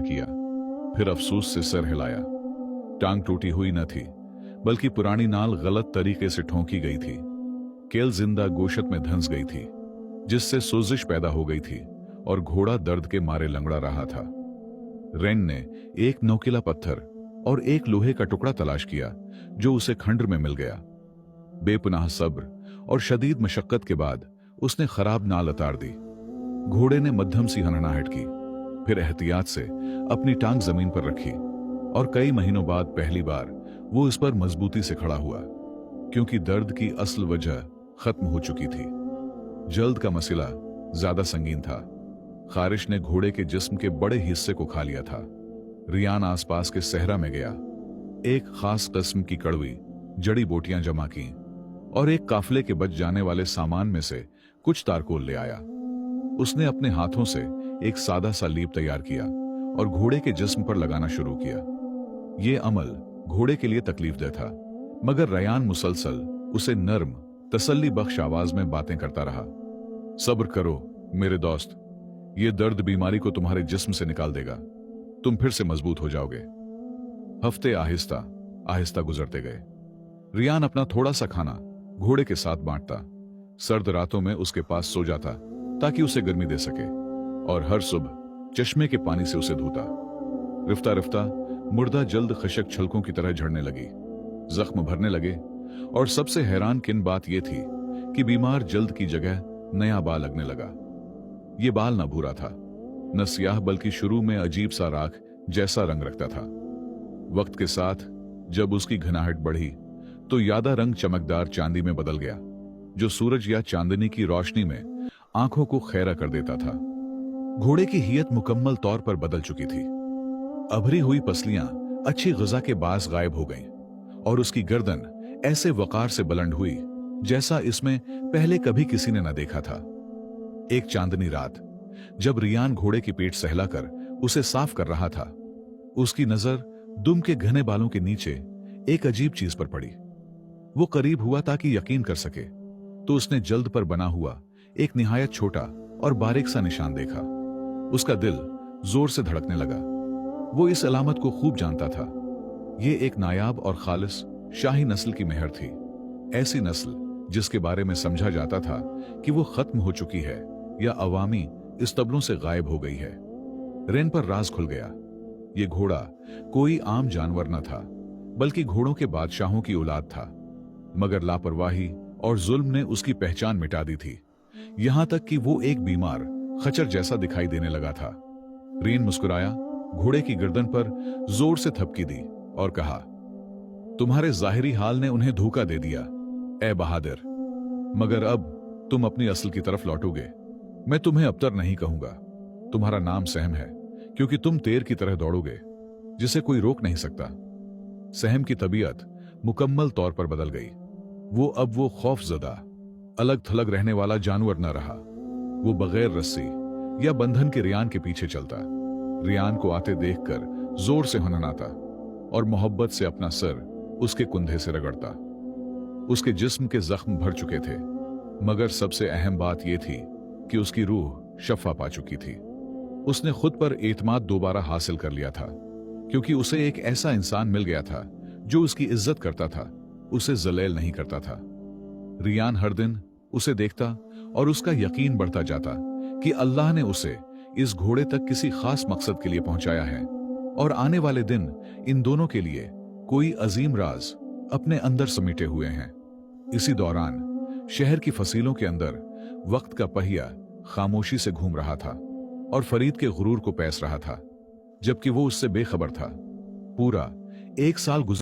किया, फिर अफसोस से सर हिलाया। टांग टूटी हुई न थी, बल्कि पुरानी नाल गलत तरीके से ठोंकी गई थी। केल जिंदा गोशत में धंस गई थी, जिससे सोजिश पैदा हो गई थी और घोड़ा दर्द के मारे लंगड़ा रहा था। रेन ने एक नोकीला पत्थर और एक लोहे का टुकड़ा तलाश किया, जो उसे खंडर में मिल गया। बेपनाह सब्र और शदीद मशक्कत के बाद उसने खराब नाल उतार दी। घोड़े ने मध्यम सी हनहनाहट की, फिर एहतियात से अपनी टांग जमीन पर रखी और कई महीनों बाद पहली बार वो इस पर मजबूती से खड़ा हुआ, क्योंकि दर्द की असल वजह खत्म हो चुकी थी। जल्द का मसला ज्यादा संगीन था। खारिश ने घोड़े के जिस्म के बड़े हिस्से को खा लिया था। रियान आसपास के सहरा में गया, एक खास किस्म की कड़वी जड़ी बूटियां जमा की और एक काफले के बच जाने वाले सामान में से कुछ तारकोल ले आया। उसने अपने हाथों से एक सादा सा लीप तैयार किया और घोड़े के जिस्म पर लगाना शुरू किया। यह अमल घोड़े के लिए तकलीफदेह था, मगर रयान मुसलसल उसे नर्म तसल्ली बख्श आवाज में बातें करता रहा। सब्र करो मेरे दोस्त, यह दर्द बीमारी को तुम्हारे जिस्म से निकाल देगा, तुम फिर से मजबूत हो जाओगे। हफ्ते आहिस्ता आहिस्ता गुजरते गए। रियान अपना थोड़ा सा खाना घोड़े के साथ बांटता, सर्द रातों में उसके पास सो जाता ताकि उसे गर्मी दे सके, और हर सुबह चश्मे के पानी से उसे धोता। रिफ्ता रिफ्ता मुर्दा जल्द खशक छलकों की तरह झड़ने लगी, जख्म भरने लगे, और सबसे हैरान किन बात यह थी कि बीमार जल्द की जगह नया बाल लगने लगा। यह बाल ना भूरा था, न सियाह, बल्कि शुरू में अजीब सा राख जैसा रंग रखता था। वक्त के साथ जब उसकी घनाहट बढ़ी तो यादा रंग चमकदार चांदी में बदल गया, जो सूरज या चांदनी की रोशनी में आंखों को खैरा कर देता था। घोड़े की हियत मुकम्मल तौर पर बदल चुकी थी। अभरी हुई पसलियां अच्छी ग़िज़ा के बास गायब हो गईं और उसकी गर्दन ऐसे वकार से बुलंद हुई जैसा इसमें पहले कभी किसी ने न देखा था। एक चांदनी रात जब रियान घोड़े की पीठ सहलाकर उसे साफ कर रहा था, उसकी नजर दुम के घने बालों के नीचे एक अजीब चीज पर पड़ी। वो करीब हुआ ताकि यकीन कर सके, तो उसने जल्द पर बना हुआ एक निहायत छोटा और बारीक सा निशान देखा। उसका दिल जोर से धड़कने लगा। वो इस अलामत को खूब जानता था। यह एक नायाब और खालिस शाही नस्ल की मेहर थी, ऐसी नस्ल जिसके बारे में समझा जाता था कि वो खत्म हो चुकी है या अवामी इस्तबलों से गायब हो गई है। रेन पर राज खुल गया। ये घोड़ा कोई आम जानवर न था, बल्कि घोड़ों के बादशाहों की औलाद था, मगर लापरवाही और जुल्म ने उसकी पहचान मिटा दी थी, यहां तक कि वो एक बीमार खच्चर जैसा दिखाई देने लगा था। रेन मुस्कुराया, घोड़े की गर्दन पर जोर से थपकी दी और कहा, तुम्हारे जाहिरी हाल ने उन्हें धोखा दे दिया ए बहादुर, मगर अब तुम अपनी असल की तरफ लौटोगे। मैं तुम्हें अबतर नहीं कहूंगा, तुम्हारा नाम सहम है, क्योंकि तुम तेर की तरह दौड़ोगे जिसे कोई रोक नहीं सकता। सहम की तबीयत मुकम्मल तौर पर बदल गई। वो खौफजदा अलग थलग रहने वाला जानवर न रहा। वो बगैर रस्सी या बंधन के रियान के पीछे चलता, रियान को आते देखकर जोर से हनहनाता और मोहब्बत से अपना सर उसके कुंधे से रगड़ता। उसके जिस्म के जख्म भर चुके थे, मगर सबसे अहम बात यह थी कि उसकी रूह शफा पा चुकी थी। उसने खुद पर एतमाद दोबारा हासिल कर लिया था, क्योंकि उसे एक ऐसा इंसान मिल गया था जो उसकी इज्जत करता था, उसे जलील नहीं करता था। रियान हर दिन उसे देखता और उसका यकीन बढ़ता जाता कि अल्लाह ने उसे इस घोड़े तक किसी खास मकसद के लिए पहुंचाया है, और आने वाले दिन इन दोनों के लिए कोई अजीम राज अपने अंदर समेटे हुए हैं। इसी दौरान शहर की फसीलों के अंदर वक्त का पहिया खामोशी से घूम रहा था और फरीद के गुरूर को पैस रहा था, जबकि वो उससे बेखबर था। पूरा एक साल गुजर